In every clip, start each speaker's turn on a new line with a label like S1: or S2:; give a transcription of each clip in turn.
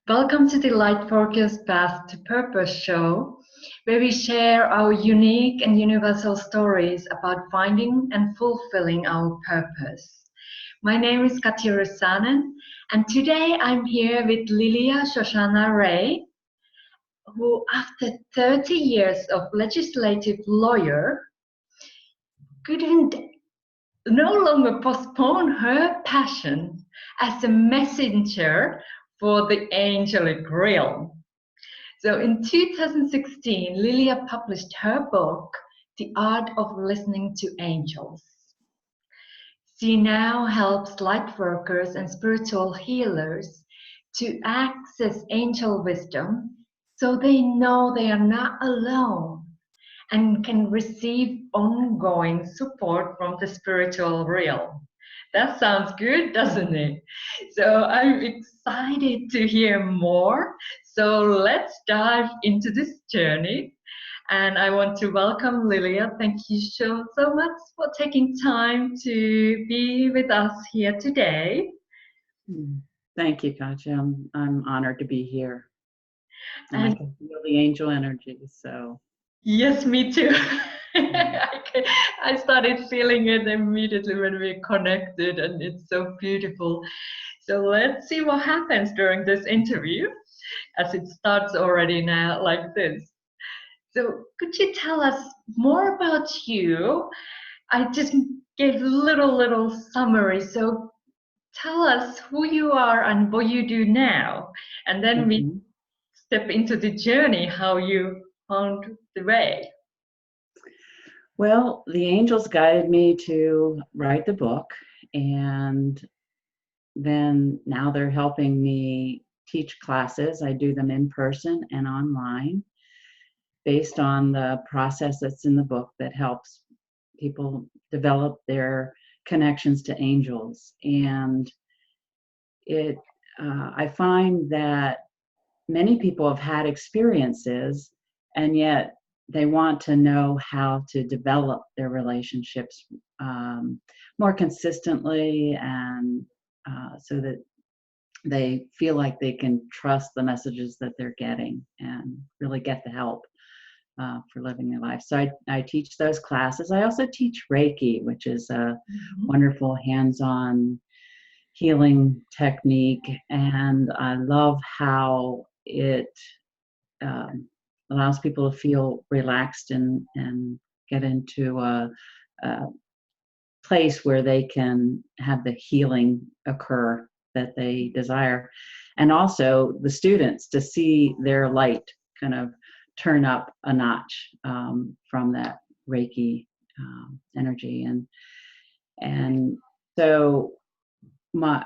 S1: Welcome to the Lightworkers Path to Purpose show, where we share our unique and universal stories about finding and fulfilling our purpose. My name is Katja, and today I'm here with Lilia Shoshanna Rae, who, after 30 years of legislative lawyer, couldn't no longer postpone her passion as a messenger for the angelic realm. So in 2016, Lilia published her book, The Art of Listening to Angels. She now helps lightworkers and spiritual healers to access angel wisdom so they know they are not alone and can receive ongoing support from the spiritual realm. That sounds good, doesn't it? So I'm excited to hear more. So let's dive into this journey. And I want to welcome Lilia. Thank you so much for taking time to be with us here today.
S2: Thank you, Katja. I'm honored to be here. And I
S1: And
S2: can feel the angel energy, so.
S1: yes, me too. I started feeling it immediately when we connected, and it's so beautiful. So let's see what happens during this interview, as it starts already now like this. So could you tell us more about you? I just gave little summary. So tell us who you are and what you do now, and then we step into the journey, how you found the way.
S2: Well, the angels guided me to write the book, and then now they're helping me teach classes. I do them in person and online based on the process that's in the book that helps people develop their connections to angels. And I find that many people have had experiences, and yet they want to know how to develop their relationships more consistently, and so that they feel like they can trust the messages that they're getting and really get the help for living their life. So I teach those classes. I also teach Reiki, which is a wonderful hands-on healing technique, and I love how it allows people to feel relaxed and get into a place where they can have the healing occur that they desire, and also the students to see their light kind of turn up a notch from that Reiki energy, and so my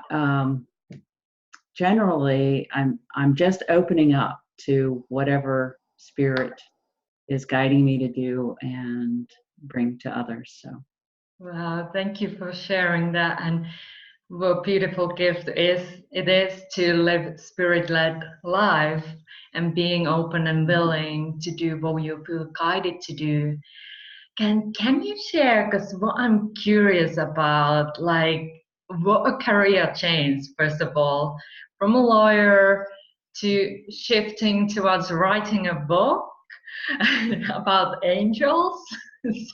S2: generally I'm just opening up to whatever spirit is guiding me to do and bring to others. So
S1: Wow, thank you for sharing that. And what a beautiful gift it is to live spirit-led life and being open and willing to do what you feel guided to do. Can you share, because what I'm curious about, like what a career change, first of all, from a lawyer to shifting towards writing a book about angels.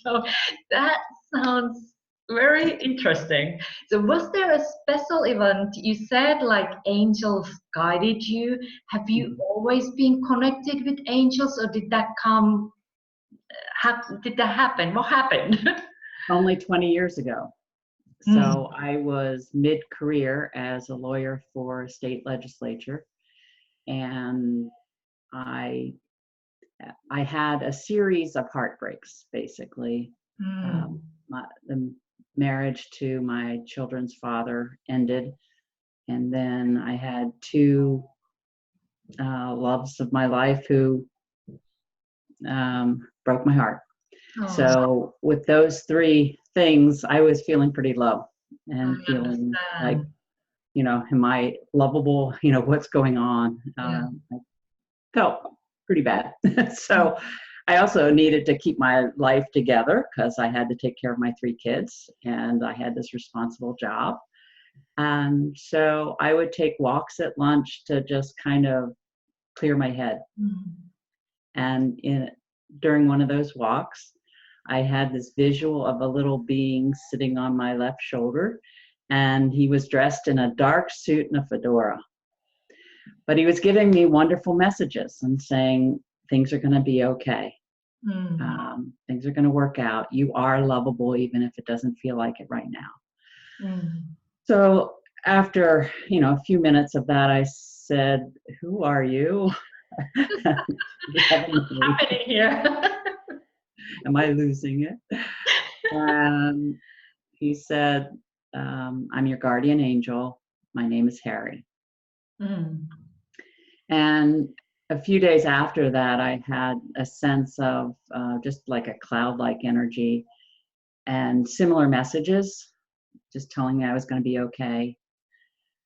S1: So that sounds very interesting. So was there a special event? You said like angels guided you. Have you always been connected with angels, or did that come? Did that happen? What happened?
S2: only 20 years ago. So I was mid-career as a lawyer for a state legislature, and I had a series of heartbreaks, basically. The marriage to my children's father ended, and then I had two loves of my life who broke my heart.
S1: Oh,
S2: So with those three things, I was feeling pretty low and
S1: I
S2: feeling like,
S1: understand.
S2: am I lovable? What's going on?
S1: Yeah.
S2: I felt pretty bad. So I also needed to keep my life together because I had to take care of my three kids, and I had this responsible job. And so I would take walks at lunch to just kind of clear my head. And during one of those walks, I had this visual of a little being sitting on my left shoulder, and he was dressed in a dark suit and a fedora. But he was giving me wonderful messages and saying, things are going to be okay. Things are going to work out. You are lovable, even if it doesn't feel like it right now. So after, a few minutes of that, I said, who are you?
S1: What's happening here?
S2: Am I losing it? And he said, I'm your guardian angel. My name is Harry. And a few days after that, I had a sense of just like a cloud-like energy and similar messages, just telling me I was going to be okay.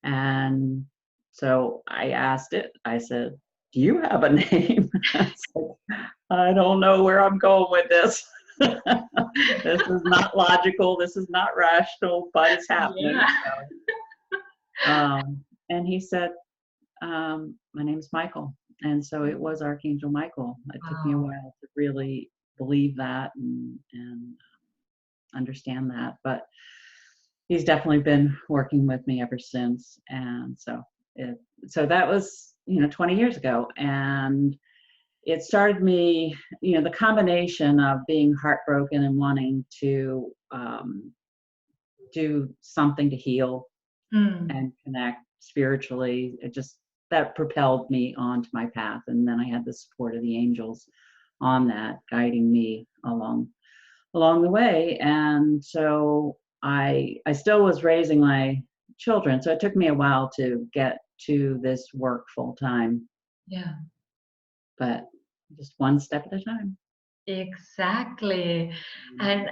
S2: And so I asked it, I said, do you have a name? I don't know where I'm going with this. This is not logical. This is not rational, but it's happening. Yeah. And he said, my name is Michael. And so it was Archangel Michael. It took me a while to really believe that and understand that. But he's definitely been working with me ever since. And so that was, 20 years ago. And it started me, the combination of being heartbroken and wanting to do something to heal and connect spiritually. That propelled me onto my path. And then I had the support of the angels on that, guiding me along the way. And so I still was raising my children. So it took me a while to get to this work full time.
S1: Yeah.
S2: But just one step at a time.
S1: Exactly. And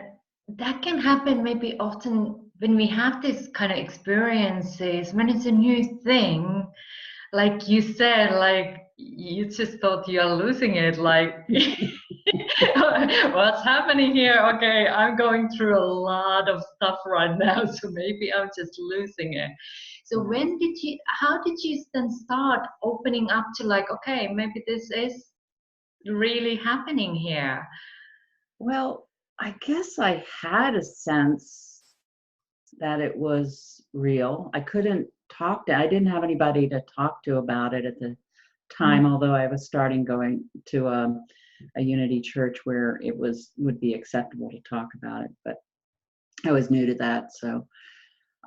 S1: that can happen maybe often when we have this kind of experiences, when it's a new thing, like you said, like you just thought you're losing it, like what's happening here? Okay, I'm going through a lot of stuff right now, so maybe I'm just losing it. So how did you then start opening up to like, okay, maybe this is really happening here?
S2: Well, I guess I had a sense that it was real. I didn't have anybody to talk to about it at the time, although I was starting going to a Unity church where it would be acceptable to talk about it, but I was new to that. So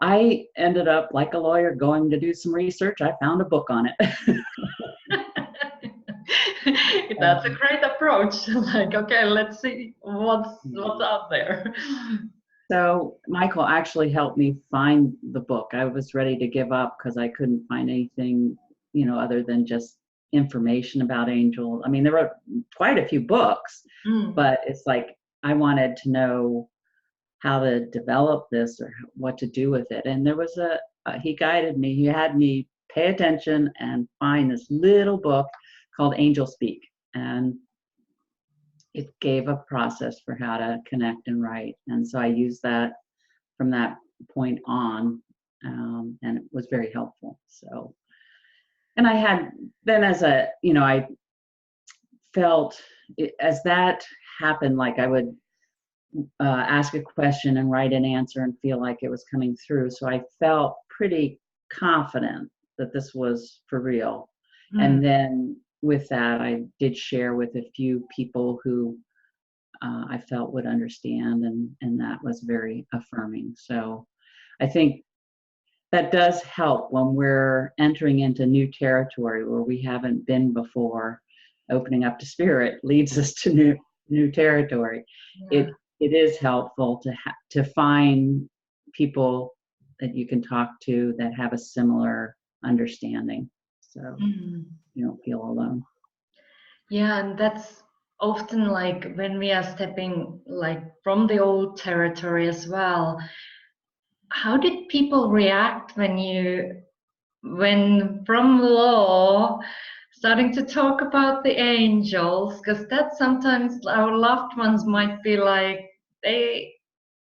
S2: I ended up, like a lawyer, going to do some research. I found a book on it.
S1: That's a great approach. Like, okay, let's see what's out there.
S2: So Michael actually helped me find the book. I was ready to give up because I couldn't find anything, other than just information about angels. I mean, there were quite a few books, but it's like I wanted to know how to develop this or what to do with it. And there was he guided me. He had me pay attention and find this little book called Angel Speak. And it gave a process for how to connect and write. And so I used that from that point on, and it was very helpful. So, and I had, then I felt as that happened, like I would ask a question and write an answer and feel like it was coming through. So I felt pretty confident that this was for real. And then with that, I did share with a few people who I felt would understand, and that was very affirming. So I think that does help when we're entering into new territory where we haven't been before. Opening up to spirit leads us to new territory. Yeah. It is helpful to find people that you can talk to that have a similar understanding, so you don't feel alone.
S1: Yeah, and that's often like when we are stepping like from the old territory as well. How did people react when from law starting to talk about the angels? Because that sometimes our loved ones might be like, they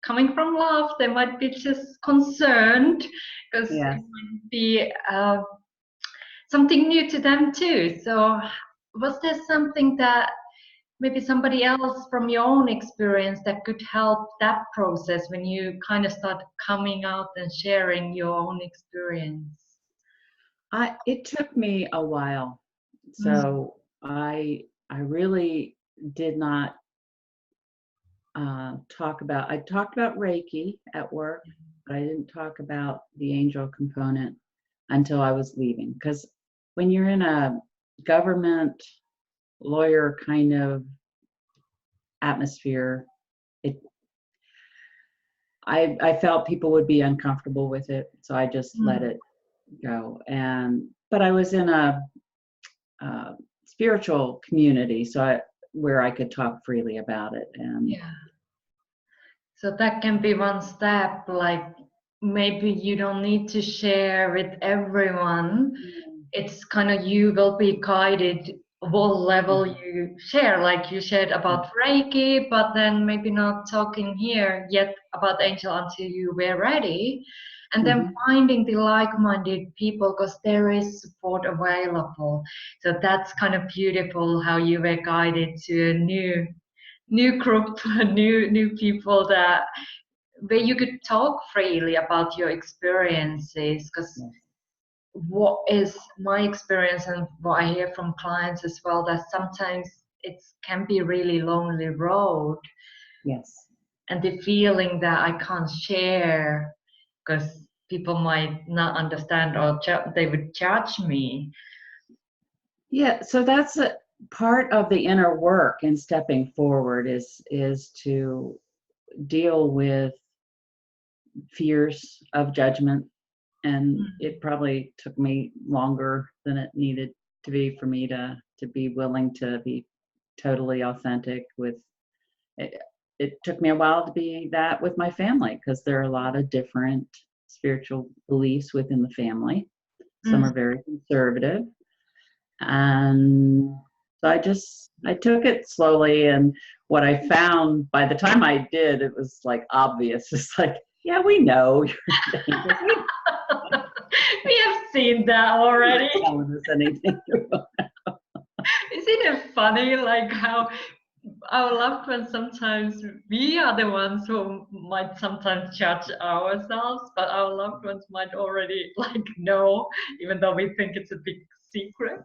S1: coming from love. They might be just concerned because it
S2: Yes.
S1: might be something new to them too. So, was there something that maybe somebody else from your own experience that could help that process when you kind of start coming out and sharing your own experience?
S2: It took me a while. So I really did not I talked about Reiki at work, but I didn't talk about the angel component until I was leaving. Because when you're in a government lawyer kind of atmosphere, it I felt people would be uncomfortable with it, so I just let
S1: Mm.
S2: it go. But I was in a uh, spiritual community, where I could talk freely about it. And
S1: Yeah. So that can be one step, like maybe you don't need to share with everyone. It's kind of you will be guided what level you share, like you shared about Reiki, but then maybe not talking here yet about angel until you were ready. And then
S2: Mhm.
S1: finding the like-minded people because there is support available. So that's kind of beautiful how you were guided to a new group, new people that where you could talk freely about your experiences. Because
S2: Yes.
S1: what is my experience and what I hear from clients as well, that sometimes it can be really lonely road,
S2: Yes.
S1: and the feeling that I can't share because people might not understand or they would judge me.
S2: Yeah, so that's a part of the inner work in stepping forward is to deal with fears of judgment. And it probably took me longer than it needed to be for me to be willing to be totally authentic with it. It took me a while to be that with my family because there are a lot of different spiritual beliefs within the family. Some
S1: Mm.
S2: are very conservative. And so I took it slowly. And what I found by the time I did, it was like obvious. It's like, yeah, we know you're dangerous.
S1: We have seen that already.
S2: Not telling us anything.
S1: Isn't it funny, like how our loved ones sometimes we are the ones who might sometimes judge ourselves, but our loved ones might already like know, even though we think it's a big secret.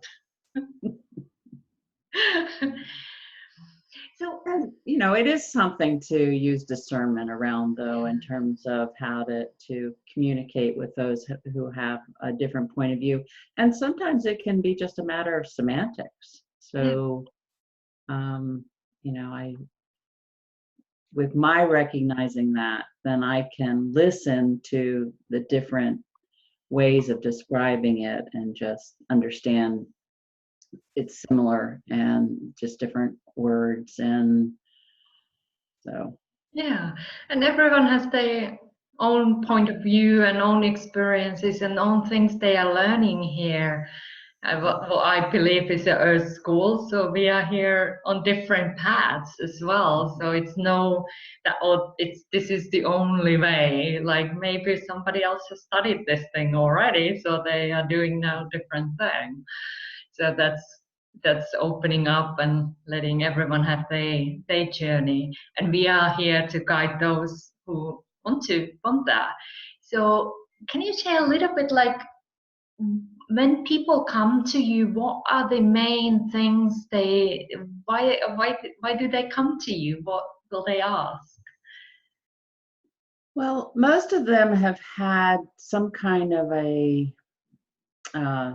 S1: So
S2: And it is something to use discernment around, though, in terms of how to communicate with those who have a different point of view. And sometimes it can be just a matter of semantics.
S1: yeah,
S2: So, I with my recognizing that, then I can listen to the different ways of describing it and just understand it's similar and just different words. And so,
S1: yeah, and everyone has their own point of view and own experiences and own things they are learning here. What I believe is a Earth school, so we are here on different paths as well. So it's no that oh, it's this is the only way. Like maybe somebody else has studied this thing already, so they are doing now different thing. So that's opening up and letting everyone have their journey, and we are here to guide those who want that. So can you share a little bit like when people come to you, what are the main things why do they come to you? What will they ask?
S2: well, most of them have had some kind of a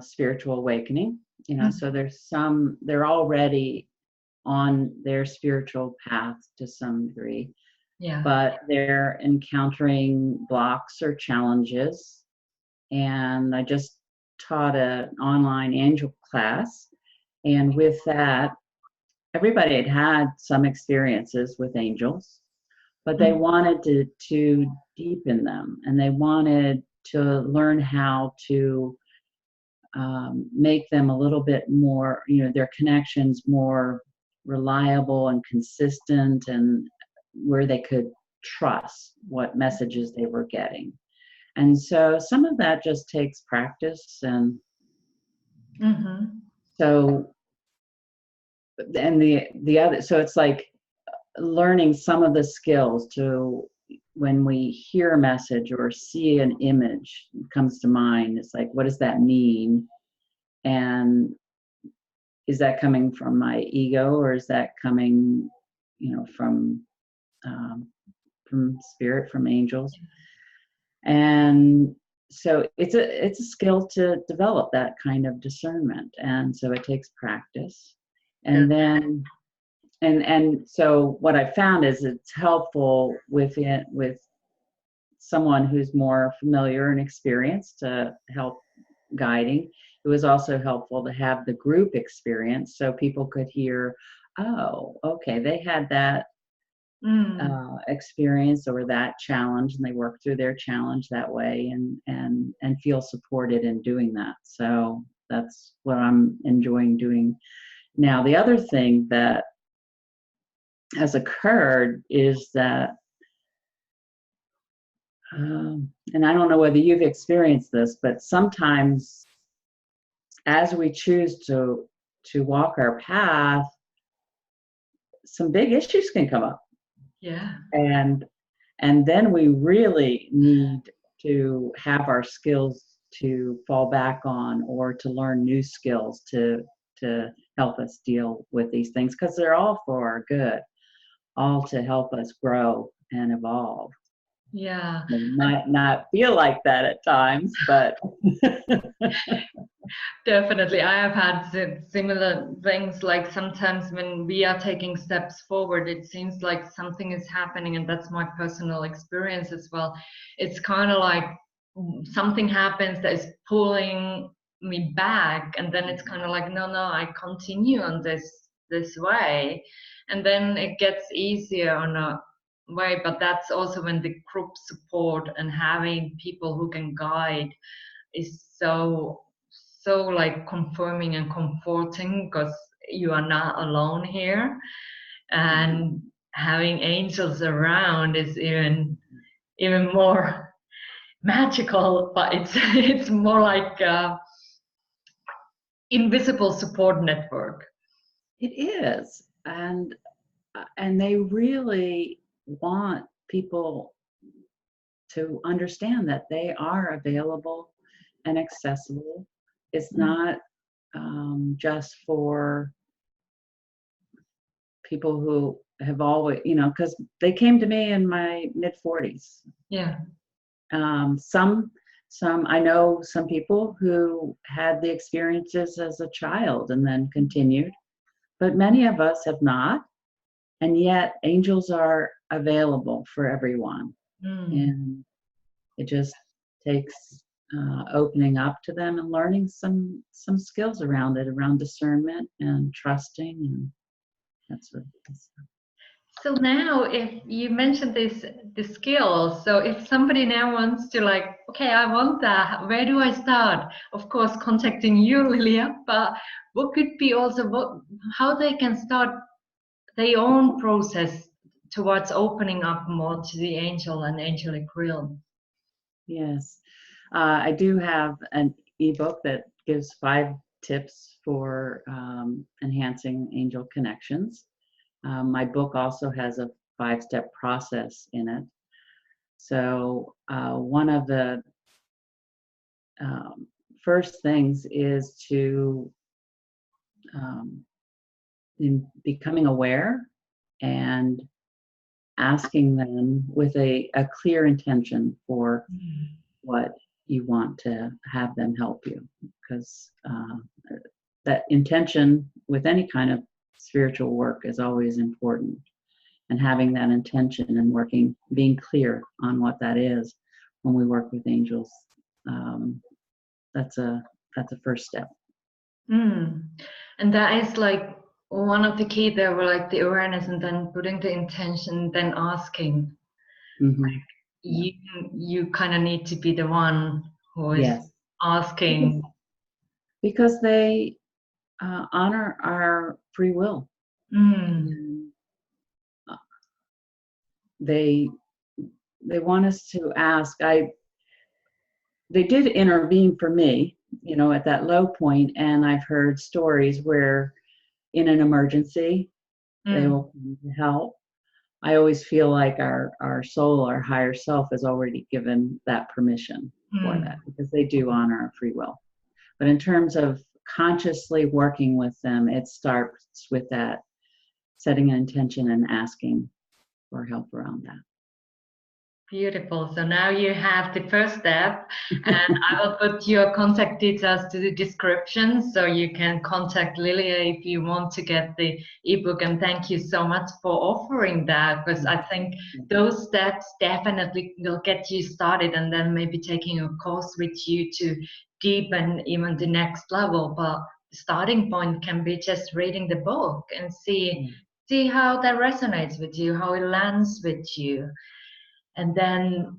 S2: spiritual awakening, so they're already on their spiritual path to some degree,
S1: Yeah.
S2: but they're encountering blocks or challenges. And I just taught an online angel class. And with that, everybody had had some experiences with angels, but they
S1: Mm.
S2: wanted to deepen them, and they wanted to learn how to make them a little bit more, their connections more reliable and consistent, and where they could trust what messages they were getting. And so some of that just takes practice. And so, and the other, so it's like learning some of the skills to, when we hear a message or see an image comes to mind, it's like, what does that mean? And is that coming from my ego, or is that coming, from spirit, from angels? And so it's a skill to develop that kind of discernment, and so it takes practice. And then and so what I found is it's helpful with someone who's more familiar and experienced to help guiding. It was also helpful to have the group experience so people could hear, oh, okay, they had that experience or that challenge, and they work through their challenge that way, and feel supported in doing that. So that's what I'm enjoying doing now. The other thing that has occurred is that, and I don't know whether you've experienced this, but sometimes as we choose to walk our path, some big issues can come up.
S1: Yeah.
S2: And then we really need to have our skills to fall back on, or to learn new skills to help us deal with these things, because they're all for our good, all to help us grow and evolve.
S1: Yeah.
S2: It might not feel like that at times, but
S1: definitely. I have had similar things. Like sometimes when we are taking steps forward, it seems like something is happening, and that's my personal experience as well. It's kind of like something happens that is pulling me back, and then it's kind of like, no, I continue on this way, and then it gets easier on a way. But that's also when the group support and having people who can guide is so like confirming and comforting, because you are not alone here, and having angels around is even more magical. But it's more like invisible support network.
S2: it is. And they really want people to understand that they are available and accessible. It's not just for people who have always, because they came to me in my mid-40s.
S1: Yeah.
S2: Some I know some people who had the experiences as a child and then continued, but many of us have not. And yet angels are available for everyone. And it just takes opening up to them and learning some skills around it, around discernment and trusting, and that sort of thing.
S1: So now, if you mentioned the skills, so if somebody now wants to, like, okay, I want that, where do I start? Of course, contacting you, Lilia, but what could be also how they can start their own process towards opening up more to the angel and angelic realm?
S2: Yes, I do have an ebook that gives 5 tips for enhancing angel connections. My book also has a 5-step process in it. So one of the first things is to in becoming aware and asking them with a clear intention for what you want to have them help you, because that intention with any kind of spiritual work is always important, and having that intention and being clear on what that is when we work with angels, that's a first step.
S1: And that is like one of the key there, were like the awareness, and then putting the intention, then asking. Like you kind of need to be the one who is asking,
S2: because they honor our free will. They they want us to ask. They did intervene for me, at that low point, and I've heard stories where in an emergency they will come to help. I always feel like our soul, our higher self, has already given that permission for that, because they do honor our free will. But in terms of consciously working with them, it starts with that setting an intention and asking for help around that.
S1: Beautiful. So now you have the first step, and I will put your contact details to the description so you can contact Lilia if you want to get the ebook. And thank you so much for offering that, because I think those steps definitely will get you started, and then maybe taking a course with you to deepen even the next level. But the starting point can be just reading the book and see how that resonates with you, how it lands with you. And then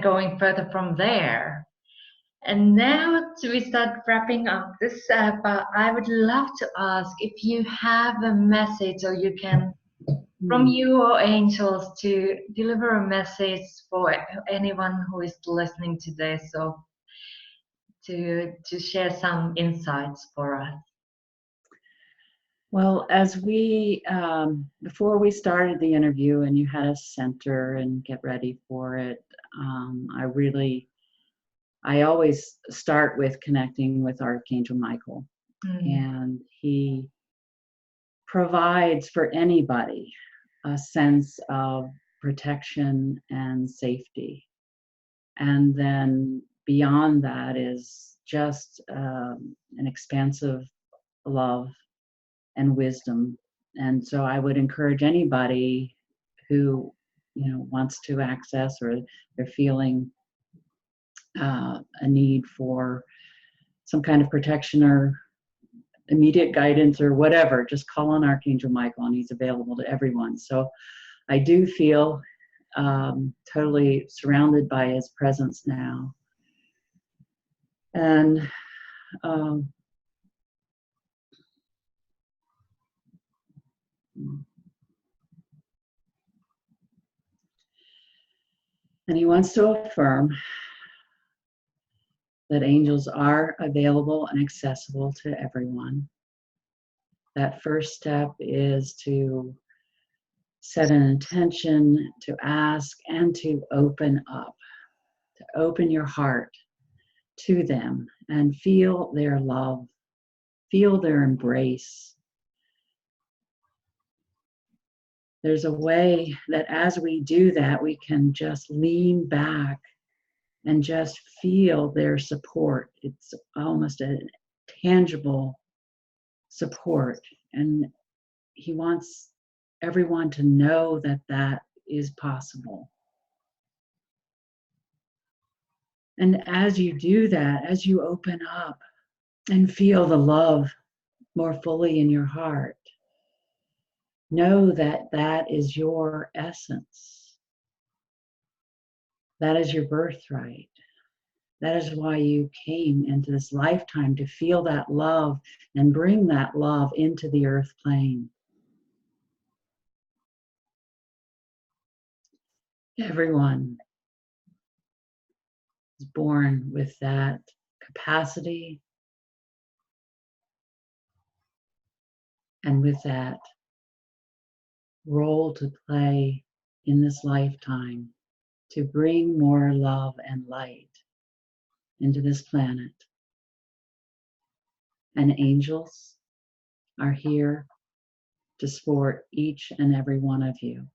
S1: going further from there. And now we start wrapping up this, but I would love to ask if you have a message, or you can, from you or angels, to deliver a message for anyone who is listening to this, or to share some insights for us.
S2: Well, as before we started the interview and you had us center and get ready for it, I always start with connecting with Archangel Michael. And he provides for anybody a sense of protection and safety. And then beyond that is just an expansive love and wisdom. And so I would encourage anybody who wants to access, or they're feeling a need for some kind of protection or immediate guidance or whatever, just call on Archangel Michael, and he's available to everyone. So I do feel totally surrounded by his presence now. And he wants to affirm that angels are available and accessible to everyone. That first step is to set an intention, to ask, and to open up, to open your heart to them and feel their love, feel their embrace. There's a way that as we do that, we can just lean back and just feel their support. It's almost a tangible support. And he wants everyone to know that that is possible. And as you do that, as you open up and feel the love more fully in your heart, know that that is your essence. That is your birthright. That is why you came into this lifetime, to feel that love and bring that love into the earth plane. Everyone is born with that capacity and with that role to play in this lifetime, to bring more love and light into this planet. And angels are here to support each and every one of you.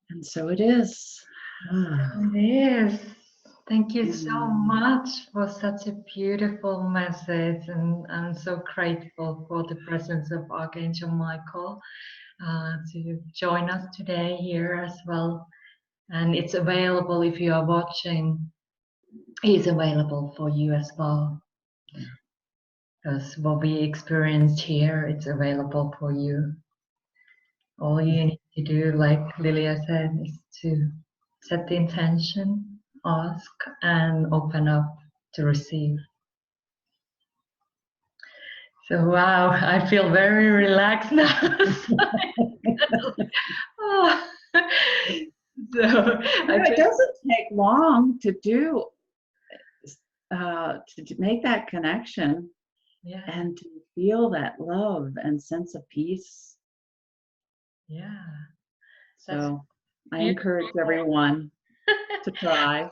S2: And so it is.
S1: It is. Thank you so much for such a beautiful message, and I'm so grateful for the presence of Archangel Michael to join us today here as well. And it's available, if you are watching, he's available for you as well. Because what we experienced here, it's available for you. All you need to do, like Lilia said, is to set the intention, ask, and open up to receive. So wow, I feel very relaxed now. Oh. So I
S2: It
S1: just
S2: doesn't take long to do to make that connection
S1: yeah,
S2: and to feel that love and sense of peace.
S1: yeah. That's
S2: So I encourage
S1: beautiful.
S2: everyone to try.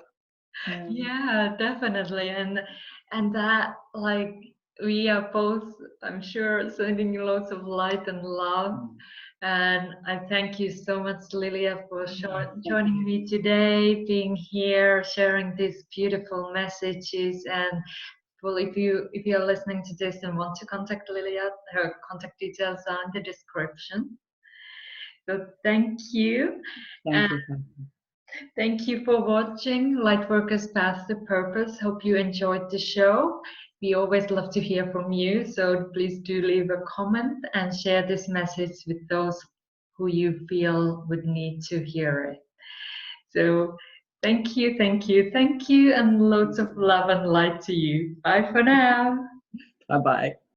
S2: Yeah.
S1: Yeah, definitely. And that like we are both, I'm sure, sending you lots of light and love. And I thank you so much, Lilia, for
S2: Thank
S1: joining me
S2: you.
S1: today, being here, sharing these beautiful messages. And well, if you're listening to this and want to contact Lilia, her contact details are in the description. So thank you.
S2: Thank you. Katja.
S1: Thank you for watching Lightworkers Path to Purpose. Hope you enjoyed the show. We always love to hear from you, so please do leave a comment and share this message with those who you feel would need to hear it. So thank you, thank you, thank you, and loads of love and light to you. Bye for now.
S2: Bye bye.